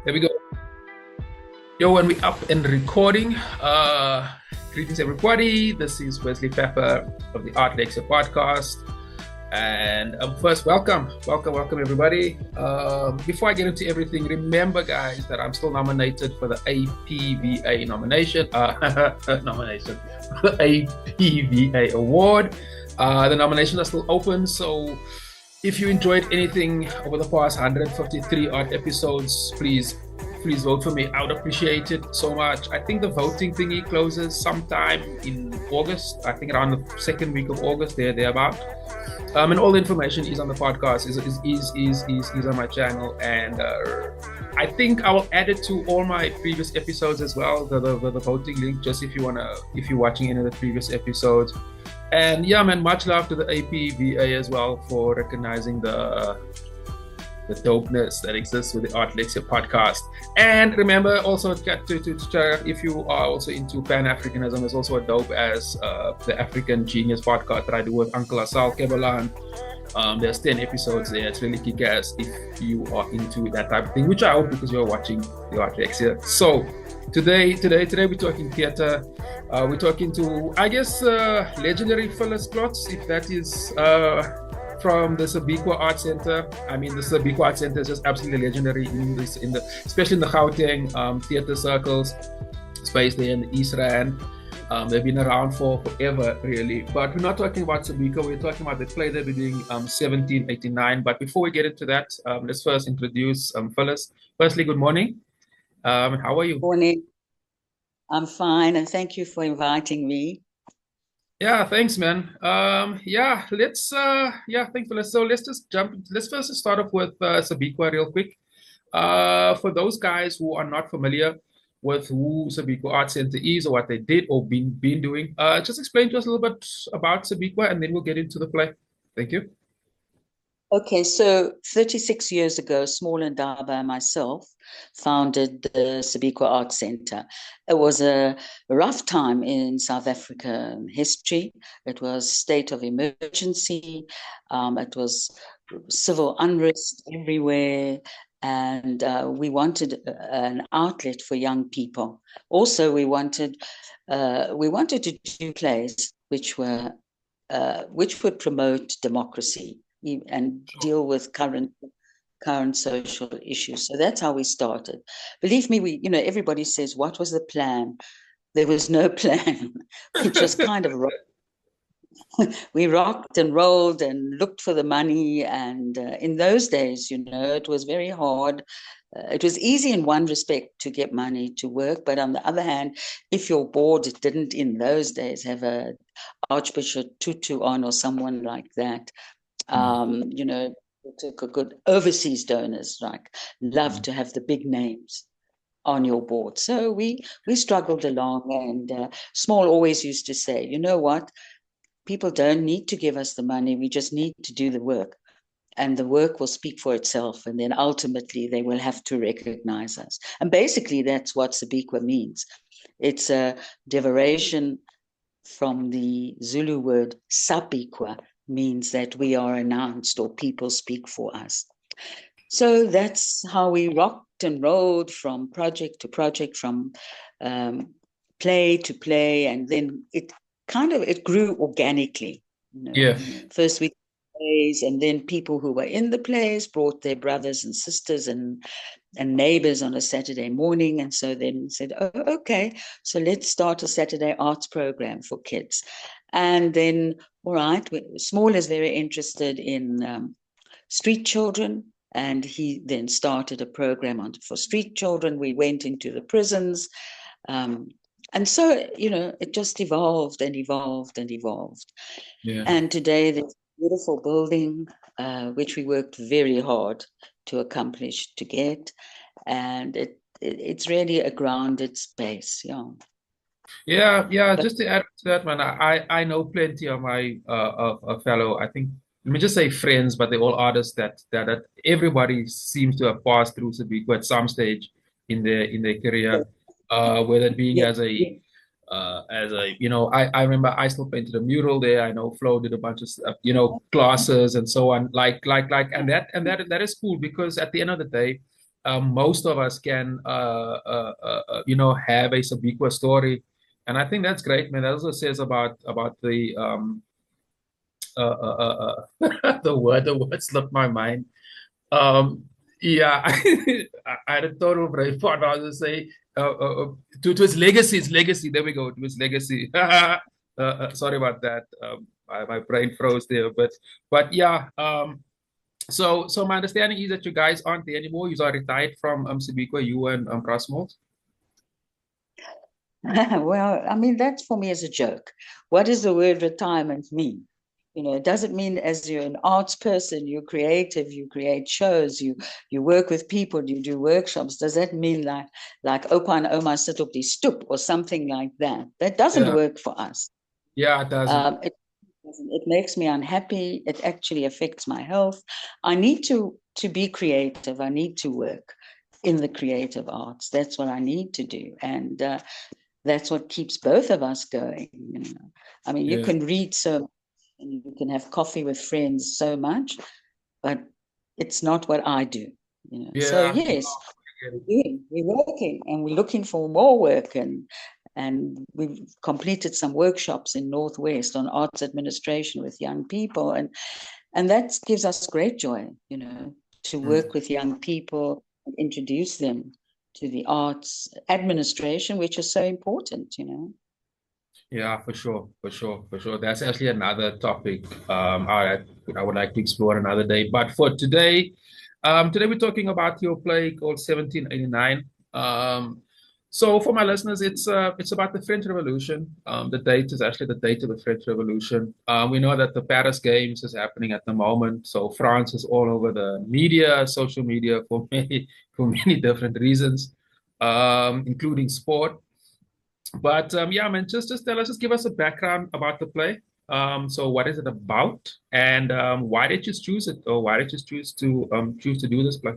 There we go. Yo, and we up and recording. Greetings, everybody. This is Wesley Pepper of the Lexcia podcast. And first, welcome, everybody. Before I get into everything, remember, guys, that I'm still nominated for the APVA nomination. The APVA award. The nominations are still open, so if you enjoyed anything over the past 153 odd episodes, please vote for me. I would appreciate it so much. I think the voting thingy closes sometime in August. I think around the second week of August, thereabout. And all the information is on the podcast, is on my channel, and I think I will add it to all my previous episodes as well. The voting link, just if you're watching any of the previous episodes. And yeah, man, much love to the APVA as well for recognizing the dopeness that exists with the Lexcia podcast. And remember also to if you are also into Pan-Africanism, there's also a dope as the African Genius podcast that I do with Uncle Asal Kebalan. There's 10 episodes there. It's really kick-ass if you are into that type of thing, which I hope because you're watching the Lexcia. So today we're talking theater. We're talking to, I guess, legendary Phyllis Klotz, if that is from the Sibikwa Arts Center. I mean, the Sibikwa Arts Center is just absolutely legendary especially in the Gauteng theater circles, space there in the East Rand. They've been around for forever, really. But we're not talking about Sibikwa. We're talking about the play they've been doing 1789. But before we get into that, let's first introduce Phyllis. Firstly, good morning. How are you? Morning. I'm fine, and thank you for inviting me. Yeah, thanks, man. Thanks, Phyllis. So let's first start off with Sibikwa real quick. For those guys who are not familiar with who Sibikwa Arts Center is or what they did or been doing, just explain to us a little bit about Sibikwa, and then we'll get into the play. Thank you. Okay, so 36 years ago, Small and Daba and myself founded the Sibikwa Arts Center. It was a rough time in South African history. It was state of emergency. It was civil unrest everywhere. And we wanted an outlet for young people. Also, we wanted to do plays which would promote democracy and deal with current social issues. So that's how we started. Believe me, everybody says, what was the plan? There was no plan. We just kind of we rocked and rolled and looked for the money. And in those days, it was very hard. It was easy in one respect to get money to work, but on the other hand, if your board didn't in those days have a Archbishop Tutu on or someone like that, took a good overseas donors, love to have the big names on your board. So we struggled along, and Small always used to say, you know what, people don't need to give us the money, we just need to do the work, and the work will speak for itself, and then ultimately they will have to recognize us. And basically that's what Sibikwa means. It's a derivation from the Zulu word Sapikwa, means that we are announced or people speak for us. So that's how we rocked and rolled from project to project, from play to play, and then it grew organically. Yeah. First we plays, and then people who were in the plays brought their brothers and sisters and neighbors on a Saturday morning, and so then said, oh, okay, so let's start a Saturday arts program for kids. And then, all right, Small is very interested in street children, and he then started a program for street children. We went into the prisons, and so, it just evolved and evolved and evolved. Yeah. And today there's a beautiful building, which we worked very hard to accomplish, to get, and it's really a grounded space. Yeah. Just to add to that, man, I know plenty of my fellow, I think, let me just say friends, but they're all artists that everybody seems to have passed through Sibikwa at some stage in their career, whether it being as a I remember I still painted a mural there. I know Flo did a bunch of stuff, classes and so on, and that is cool, because at the end of the day, most of us can, have a Sibikwa story. And I think that's great, man. That also says about the the word slipped my mind. Um, yeah, I had a total brain fart. I was to say to his legacy, his legacy. There we go. To his legacy. Sorry about that. My brain froze there, but yeah. So my understanding is that you guys aren't there anymore. You are retired from Sibikwa, you and Rasmus. Well, I mean, that for me is a joke. What does the word retirement mean? It doesn't mean as you're an arts person, you're creative, you create shows, you work with people, you do workshops. Does that mean like Opa and Oma sit up the stoop or something like that? That doesn't Yeah, work for us. yeah, it doesn't. It makes me unhappy. It actually affects my health. I need to be creative. I need to work in the creative arts. That's what I need to do. And that's what keeps both of us going. I mean, you Yeah, can read so much and you can have coffee with friends so much, but it's not what I do. So yeah. No, yes, I get it. we're working and we're looking for more work, and we've completed some workshops in Northwest on arts administration with young people, and that gives us great joy, to Mm. work with young people and introduce them to the arts administration, which is so important. Yeah, for sure, for sure, for sure. That's actually another topic I would like to explore another day. But for today, today we're talking about your play called 1789. So for my listeners, it's about the French Revolution. The date is actually the date of the French Revolution. We know that the Paris Games is happening at the moment, so France is all over the media, social media for many different reasons, including sport. But yeah, man, just tell us, just give us a background about the play. So what is it about, and why did you choose it, or why did you choose to do this play?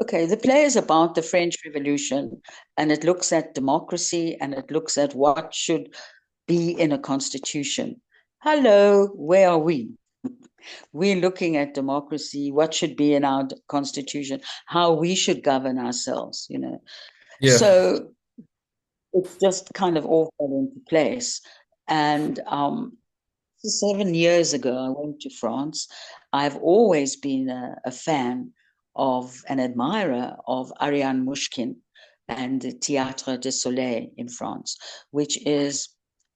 Okay, the play is about the French Revolution, and it looks at democracy and it looks at what should be in a constitution. Hello, where are we? We're looking at democracy, what should be in our constitution, how we should govern ourselves. Yeah, So it just kind of all fell into place. And 7 years ago, I went to France. I've always been a fan of, an admirer of Ariane Mouchkine and the Theatre du Soleil in France, which is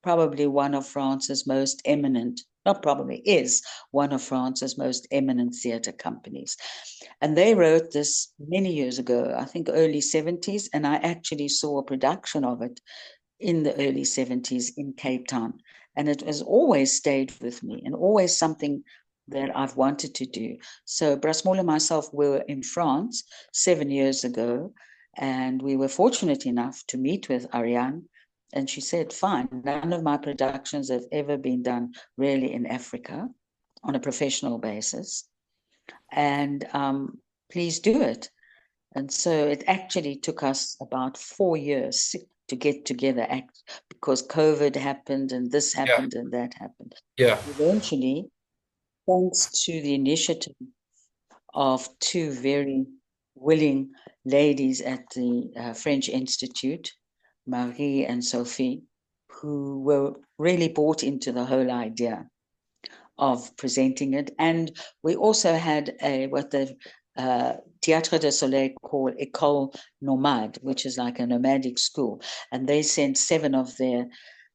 probably one of France's most eminent, not probably, is one of France's most eminent theatre companies. And they wrote this many years ago, I think early 70s, and I actually saw a production of it in the early 70s in Cape Town. And it has always stayed with me and always something that I've wanted to do. So Brasmol and myself were in France 7 years ago, and we were fortunate enough to meet with Ariane. And she said, fine, none of my productions have ever been done really in Africa on a professional basis. And please do it. And so it actually took us about 4 years to get together because COVID happened and this yeah, happened and that happened. yeah, Eventually, thanks to the initiative of two very willing ladies at the French Institute, Marie and Sophie, who were really bought into the whole idea of presenting it. And we also had what the Theatre du Soleil call École Nomade, which is like a nomadic school. And they sent 7 of their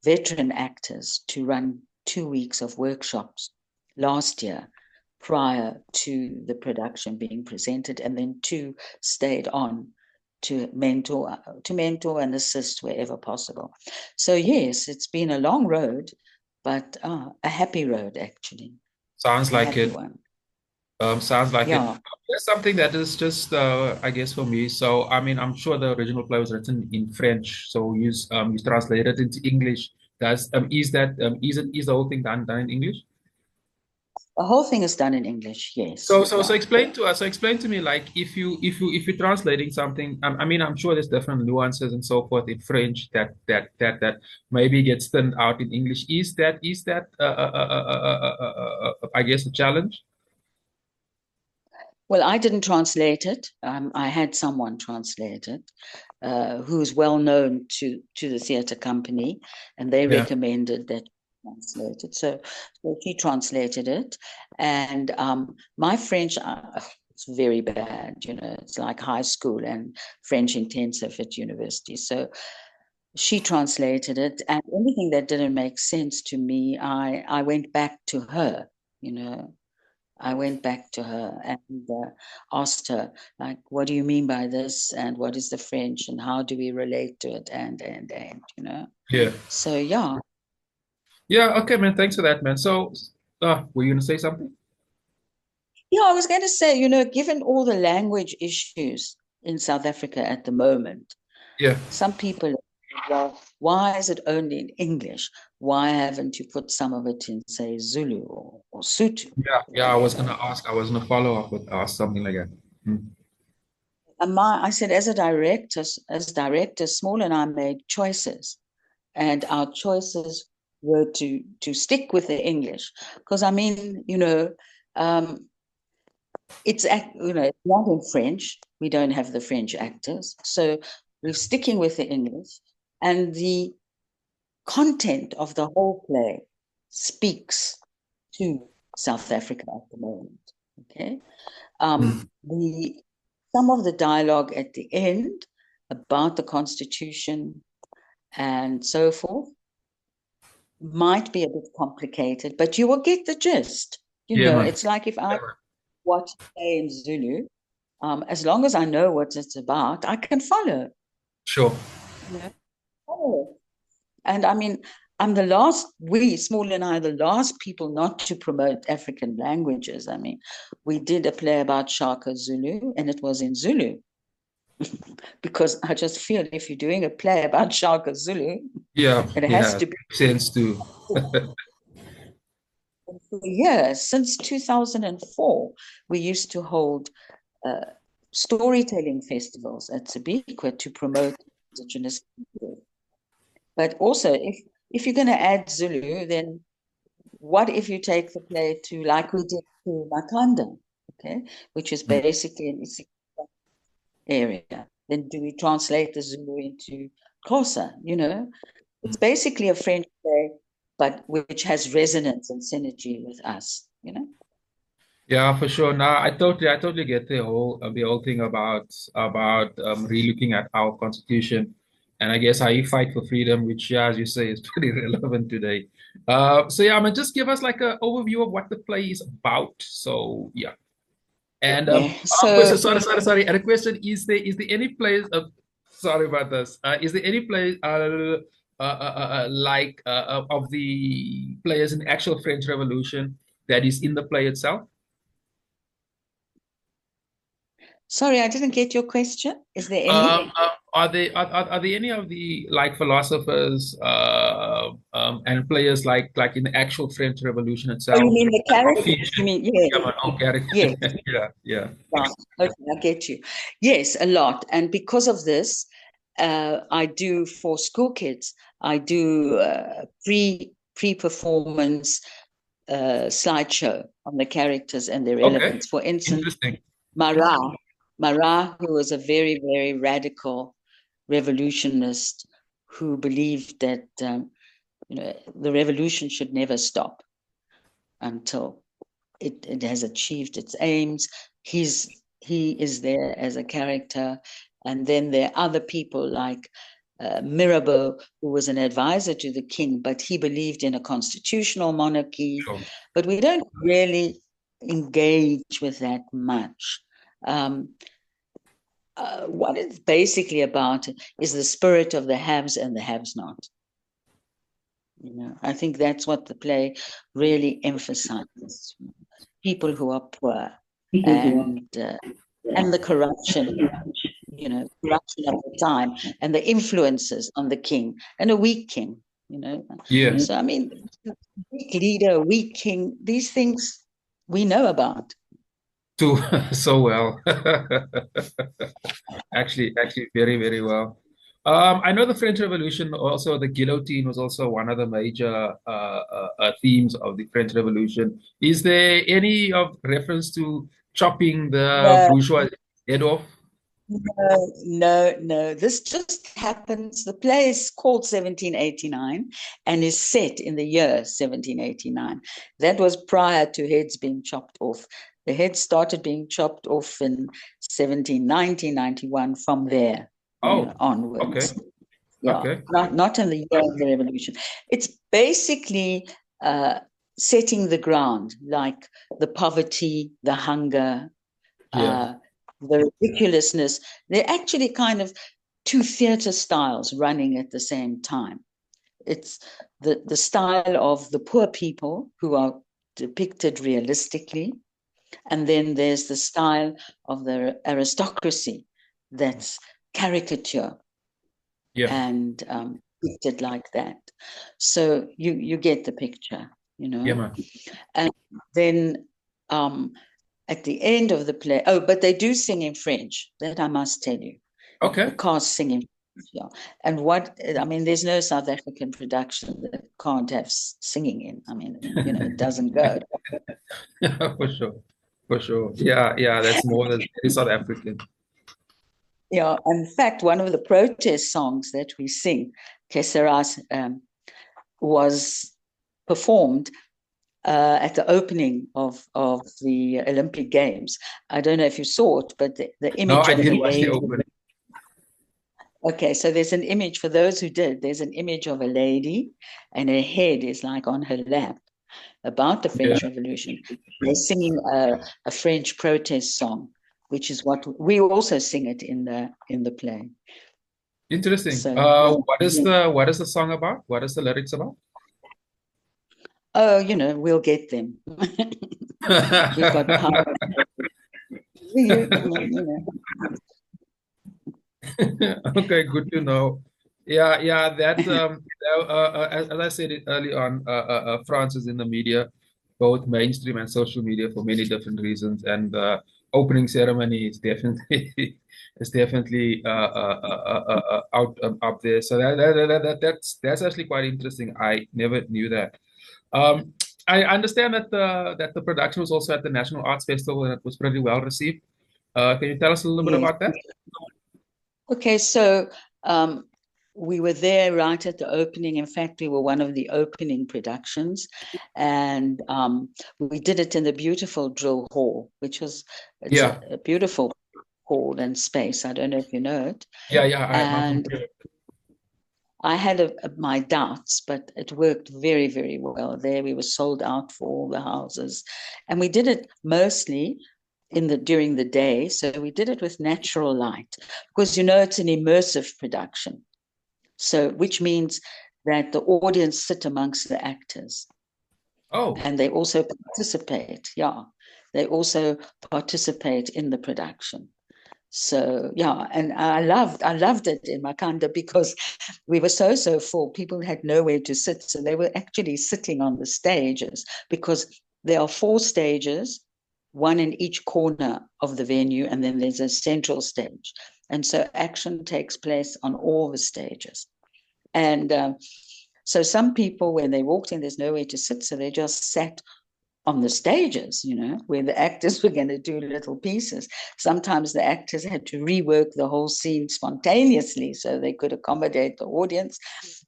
veteran actors to run 2 weeks of workshops last year prior to the production being presented. And then 2 stayed on to mentor and assist wherever possible. So yes, it's been a long road, but a happy road, actually. sounds A like happy it. one. Sounds like it. Yeah. There's something that is just, I guess, for me. So, I mean, I'm sure the original play was written in French, so you translate it into English. Does is that is the whole thing done in English? The whole thing is done in English, yes. So Yeah. explain to us. So explain to me, like, if you're translating something. I mean, I'm sure there's different nuances and so forth in French that maybe gets turned out in English. Is that I guess a challenge? Well, I didn't translate it. I had someone translate it, who's well known to the theatre company, and they recommended that translate it. So she translated it, and my French, it's very bad. It's like high school and French intensive at university. So she translated it, and anything that didn't make sense to me, I went back to her. I went back to her and asked her, like, what do you mean by this? And what is the French? And how do we relate to it? And Yeah. So, yeah. Yeah, okay, man. Thanks for that, man. So, were you going to say something? Yeah, I was going to say, given all the language issues in South Africa at the moment, some people, well, why is it only in English? Why haven't you put some of it in, say, Zulu or Sotho? Yeah, I was going to ask. I was going to follow up with something like that. And I said, as directors, Small and I made choices, and our choices were to stick with the English, because it's not in French. We don't have the French actors, so we're sticking with the English, and the content of the whole play speaks to South Africa at the moment. Okay, some of the dialogue at the end about the Constitution and so forth might be a bit complicated, but you will get the gist. It's like if I watch a play in Zulu, as long as I know what it's about, I can follow. Sure. And I mean, Small and I are the last people not to promote African languages. I mean, we did a play about Shaka Zulu, and it was in Zulu. Because I just feel if you're doing a play about Shaka Zulu, it has to be sense too. Since 2004, we used to hold storytelling festivals at Sibikwa to promote indigenous people. But also, if you're going to add Zulu, then what if you take the play to, like we did to Makanda, okay, which is basically an area? Then do we translate the Zulu into Xhosa? It's basically a French play, but which has resonance and synergy with us. Yeah, for sure. Now, I totally get the whole thing about relooking at our constitution, and I guess how you fight for freedom, which, as you say, is pretty relevant today. So yeah, I mean, just give us like an overview of what the play is about. So yeah, and sorry. And a question: is there any place? Sorry about this. Is there any place of the players in the actual French Revolution that is in the play itself? Sorry, I didn't get your question. Is there any? Are there any of the philosophers and players like in the actual French Revolution itself? Oh, you mean the characters? You mean yes. Yeah. Okay, I get you. Yes, a lot. And because of this, I do for school kids. I do pre-performance slideshow on the characters and their relevance. For instance, Marat, who was a very, very radical revolutionist who believed that the revolution should never stop until it has achieved its aims. He is there as a character, and then there are other people like Mirabeau, who was an advisor to the king, but he believed in a constitutional monarchy. Sure. But we don't really engage with that much. What it's basically about is the spirit of the haves and the have-not. I think that's what the play really emphasizes: people who are poor and the corruption, corruption of the time and the influences on the king, and a weak king. Yeah. So I mean, weak leader, weak king, these things we know about. So well. actually very, very well. I know the French Revolution, also the guillotine was also one of the major themes of the French Revolution. Is there any of reference to chopping the No, bourgeois head off? no. This just happens. The play is called 1789 and is set in the year 1789. That was prior to heads being chopped off. The heads started being chopped off in 1790, 91 from there, Oh, okay, onwards. Yeah, okay. not in the year of the revolution. It's basically setting the ground, like the poverty, the hunger, Yeah. the ridiculousness. They're actually kind of two theater styles running at the same time. It's the style of the poor people who are depicted realistically, and then there's the style of the aristocracy that's caricature Yeah. and depicted like that. So you get the picture, Yeah, man. And then at the end of the play, but they do sing in French. That I must tell you. The Okay. cast sing in French, yeah. And there's no South African production that can't have singing in. It doesn't go. For sure. For sure. Yeah, yeah, that's more than very South African. Yeah, in fact, one of the protest songs that we sing, Kesseras, was performed at the opening of the Olympic Games. I don't know if you saw it, but the No, image I of the didn't watch the lady. opening. Okay, so there's an image, for those who did, there's an image of a lady and her head is like on her lap about the French Revolution. They're singing a French protest song, which is what we also sing it in the play. Interesting. So, What is the song about? What is the lyrics about? oh, we'll get them. We've got power. Okay, good to know. Yeah, yeah, that as I said it early on, France is in the media, both mainstream and social media for many different reasons, and opening ceremony is definitely is definitely out up there. So that's actually quite interesting. I never knew that. Um, I understand that the production was also at the National Arts Festival and it was pretty well received. Can you tell us a little bit Yes. about that? Okay, so we were there right at the opening. In fact, we were one of the opening productions, and we did it in the beautiful drill hall, it's Yeah, a beautiful hall and space. I don't know if you know it. yeah, yeah. And I had my doubts, but it worked very, very well there. We were sold out for all the houses, and we did it mostly during the day. So we did it with natural light because it's an immersive production. So which means that the audience sit amongst the actors. Oh, and they also participate. Yeah, they also participate in the production. So yeah, and I loved it in Makanda because we were so full. People had nowhere to sit, so they were actually sitting on the stages because there are 4 stages, one in each corner of the venue, and then there's a central stage, and so action takes place on all the stages. And so some people, when they walked in, there's nowhere to sit, so they just sat on the stages, where the actors were going to do little pieces. Sometimes the actors had to rework the whole scene spontaneously so they could accommodate the audience.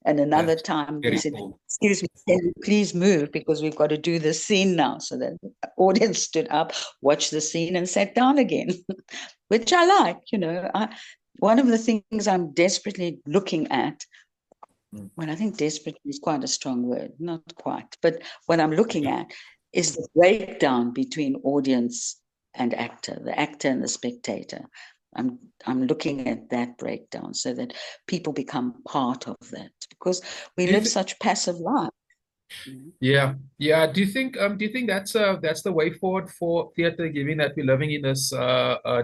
And another time they said, excuse me, can you please move because we've got to do this scene now. So the audience stood up, watched the scene and sat down again, which I like. One of the things I'm desperately looking at, well, I think desperately is quite a strong word, not quite, but what I'm looking at is the breakdown between audience and actor, the actor and the spectator. I'm looking at that breakdown so that people become part of that because we live such passive lives. yeah, yeah. Do you think that's the way forward for theater, given that we're living in this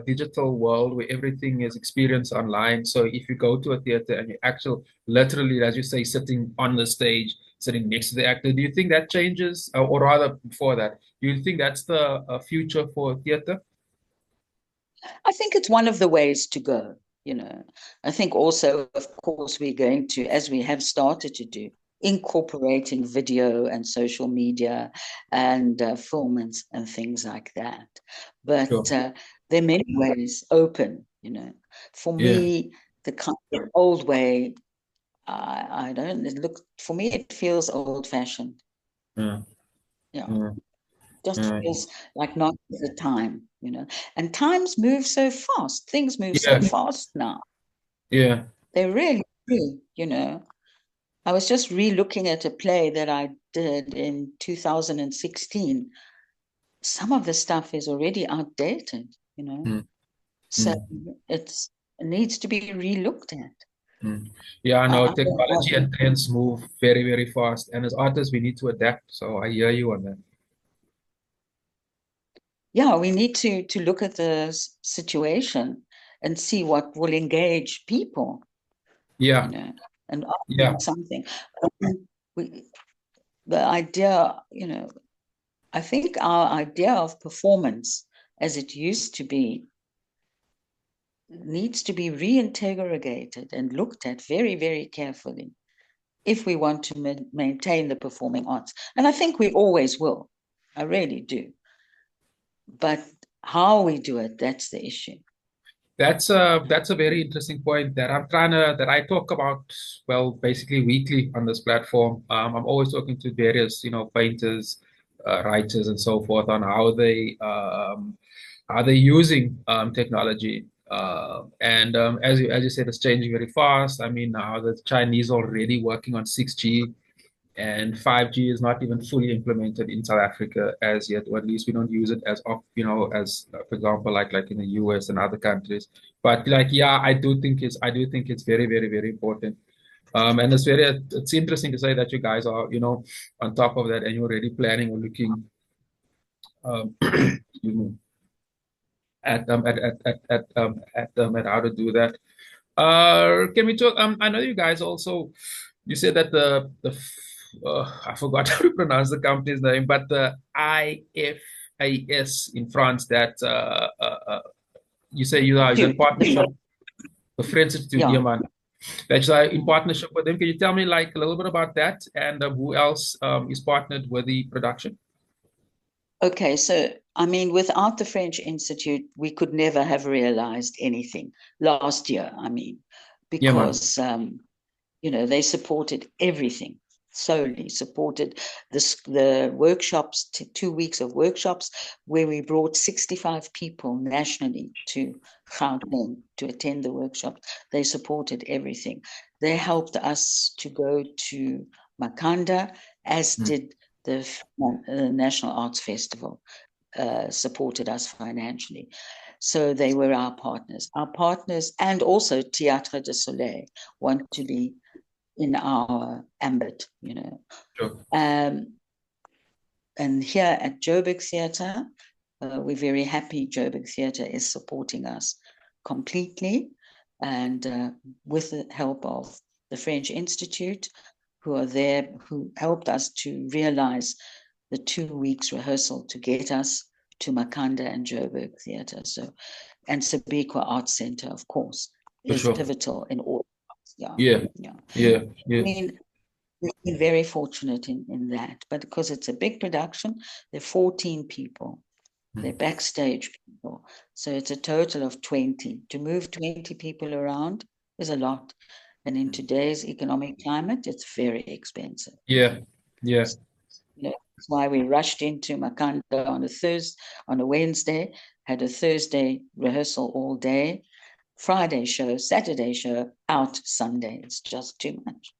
digital world where everything is experienced online? So if you go to a theater and you actually literally, as you say, sitting on the stage, sitting next to the actor, do you think that changes, or rather before that, do you think that's the future for theater? I think it's one of the ways to go. I think also, of course, we're going to, as we have started to do, incorporating video and social media and film and things like that. but Sure. there are many ways open, you know. For me, the kind of old way, I don't look, for me, it feels old-fashioned. Yeah. Just Yeah. feels like not the time, you know. And times move so fast. Things move so Yeah. fast now. Yeah. They really do, you know. I was just re-looking at a play that I did in 2016. Some of the stuff is already outdated, you know. Mm. So it needs to be re-looked at. Yeah, I know I, technology and trends move very, very fast. And as artists, we need to adapt. So I hear you on that. yeah, we need to look at the situation and see what will engage people, Yeah. you know, and offer Yeah. them something. We, the idea, you know, I think our idea of performance as it used to be needs to be reinterrogated and looked at very, very carefully if we want to maintain the performing arts. And I think we always will. I really do. But how we do it, that's the issue. That's a very interesting point that I talk about, well, basically weekly on this platform. I'm always talking to various, painters, writers, and so forth on how they're using technology. And as you said, it's changing very fast. I mean, now the Chinese already working on 6G. And 5G is not even fully implemented in South Africa as yet, or at least we don't use it as for example, like in the US and other countries. But like, yeah, I do think it's very, very, very important. And it's interesting to say that you guys are, on top of that, and you're already planning or looking excuse me, at how to do that. Can we talk? I know you guys also. You said that I forgot how to pronounce the company's name, but the IFAS in France. That you say you are is in partnership. The French Institute, Yeah. yeah, man. That's in partnership with them. Can you tell me like a little bit about that and who else is partnered with the production? Okay, so I mean, without the French Institute, we could never have realized anything last year. I mean, Yeah, man. because they supported everything, solely supported the workshops, 2 weeks of workshops, where we brought 65 people nationally to Gauteng to attend the workshop. They supported everything. They helped us to go to Makanda, as did the National Arts Festival, supported us financially. So they were our partners. Our partners, and also Theatre du Soleil, want to be in our ambit, you know. Sure. And here at Joburg Theater, we're very happy Joburg Theater is supporting us completely, and with the help of the French Institute, who are there, who helped us to realize the 2 weeks rehearsal to get us to Makanda and Joburg Theater. So, and Sibikwa Arts Center, of course, is pivotal in all. Yeah. I mean, we've been very fortunate in that, but because it's a big production, there are 14 people. They're backstage people. So it's a total of 20. To move 20 people around is a lot. And in today's economic climate, it's very expensive. Yeah. That's why we rushed into Makanda on a Wednesday, had a Thursday rehearsal all day, Friday show, Saturday show, out Sunday. It's just too much,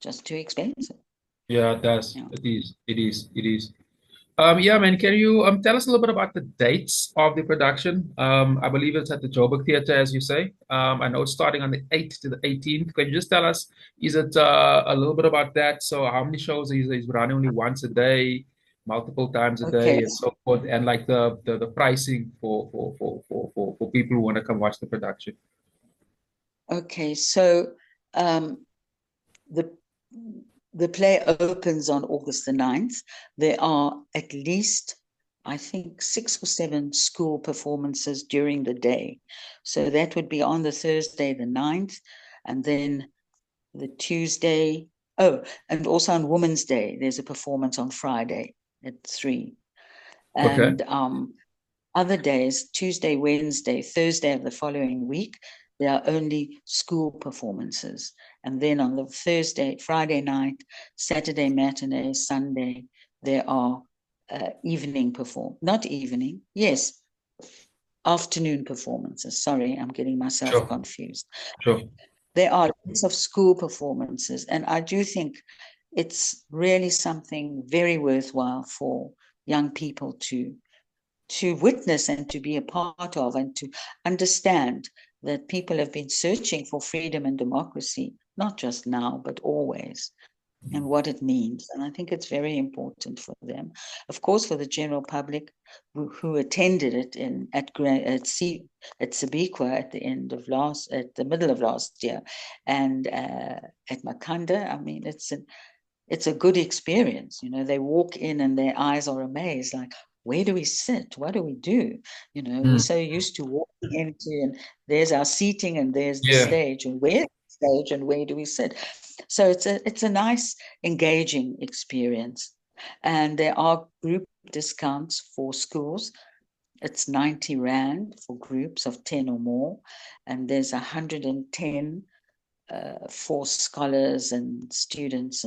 just too expensive. Yeah, it does. Yeah. It is. Yeah, man, can you tell us a little bit about the dates of the production? I believe it's at the Joburg Theater, as you say. I know it's starting on the 8th to the 18th. Can you just tell us, is it a little bit about that? So how many shows is running only once a day, multiple times a day, and so forth, and like the pricing for people who want to come watch the production? Okay, so the play opens on August the 9th. There are at least, I think, 6 or 7 school performances during the day. So that would be on the Thursday the 9th, and then the Tuesday. Oh, and also on Women's Day, there's a performance on Friday at 3. And other days, Tuesday, Wednesday, Thursday of the following week, there are only school performances. And then on the Thursday, Friday night, Saturday matinee, Sunday, there are afternoon performances. Sorry, I'm getting myself confused. Sure. There are lots of school performances, and I do think it's really something very worthwhile for young people to witness and to be a part of, and to understand that people have been searching for freedom and democracy, not just now, but always, and what it means. And I think it's very important for them. Of course, for the general public who attended it at Sibikwa at the middle of last year, and at Makanda. I mean, it's a good experience. You know, they walk in and their eyes are amazed, like, where do we sit? What do we do? You know, we're so used to walking into, and there's our seating, and there's the stage, and where's the stage, and where do we sit? So it's a nice, engaging experience. And there are group discounts for schools. It's 90 Rand for groups of 10 or more. And there's 110 for scholars and students.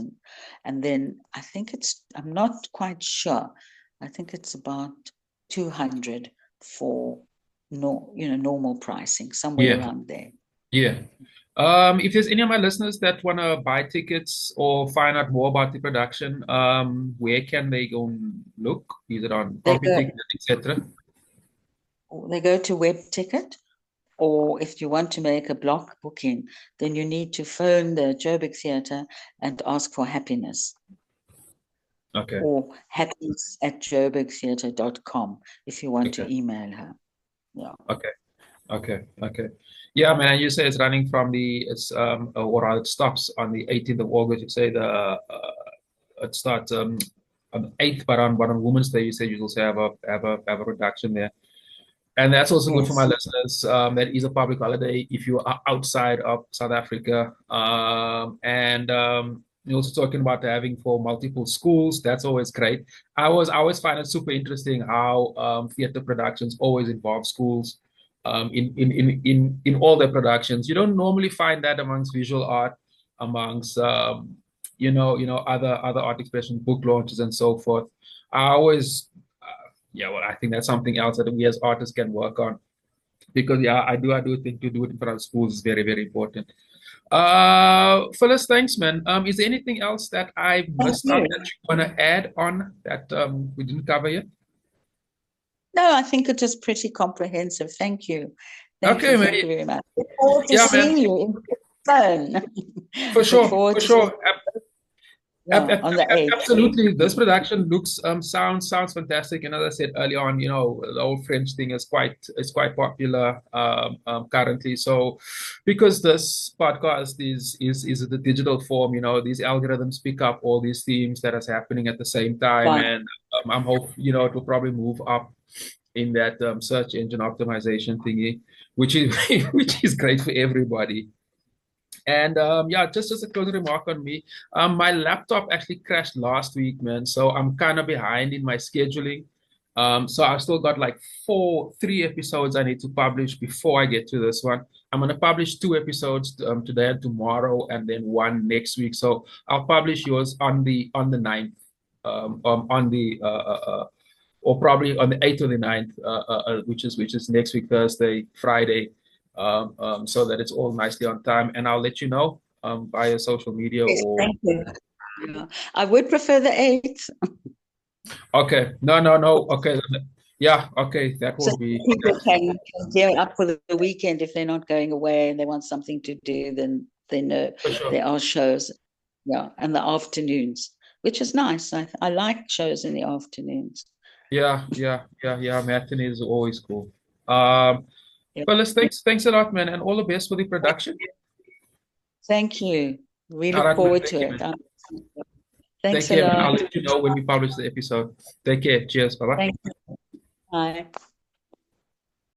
And then I think I'm not quite sure, I think it's about 200 for normal pricing, somewhere around there. Yeah. If there's any of my listeners that want to buy tickets or find out more about the production, where can they go and look? Is it on Computicket, etc.? They go to Web Ticket, or if you want to make a block booking, then you need to phone the Joburg Theater and ask for Happiness. Okay. Or happiness@joburgtheater.com if you want to email her. Yeah. Okay. Yeah, I mean, you say it's running from it stops on the 18th of August. You say it starts on the 8th, but on Women's Day, you say you also have a production there. And that's also good for my listeners. That is a public holiday if you are outside of South Africa. You're also talking about having for multiple schools. That's always great. I always find it super interesting how theater productions always involve schools in all their productions. You don't normally find that amongst visual art, amongst other art expression, book launches, and so forth. I always I think that's something else that we as artists can work on, because I do think to do it in front of schools is very, very important. Phyllis, thanks, man. Is there anything else that I missed out that you want to add on that we didn't cover yet? No, I think it was pretty comprehensive. Thank you. Thank you very much. Look forward to seeing you in person. For sure. On the 8th. Absolutely. This production looks sounds fantastic. And as I said earlier on, the whole French thing is quite popular currently. So because this podcast is the digital form, these algorithms pick up all these themes that is happening at the same time. Right. And I'm hoping, it will probably move up in that search engine optimization thingy, which is great for everybody. And just a closing remark on me. My laptop actually crashed last week, man. So I'm kind of behind in my scheduling. So I've still got like 3 episodes I need to publish before I get to this one. I'm going to publish 2 episodes today and tomorrow, and then 1 next week. So I'll publish yours on the 9th, or probably on the 8th or the 9th, which is next week, Thursday, Friday. So that it's all nicely on time, and I'll let you know via social media. Yes, thank you. I would prefer the 8th. Okay. No. Okay. Yeah. Okay. That will be. People can gear up for the weekend if they're not going away and they want something to do. Then they know there are shows. Yeah, and the afternoons, which is nice. I like shows in the afternoons. Yeah. Matinee is always cool. Phyllis, thanks a lot, man, and all the best for the production. Thank you. We look forward to it. Thanks a lot. I'll let you know when we publish the episode. Take care. Cheers. Bye-bye. Bye.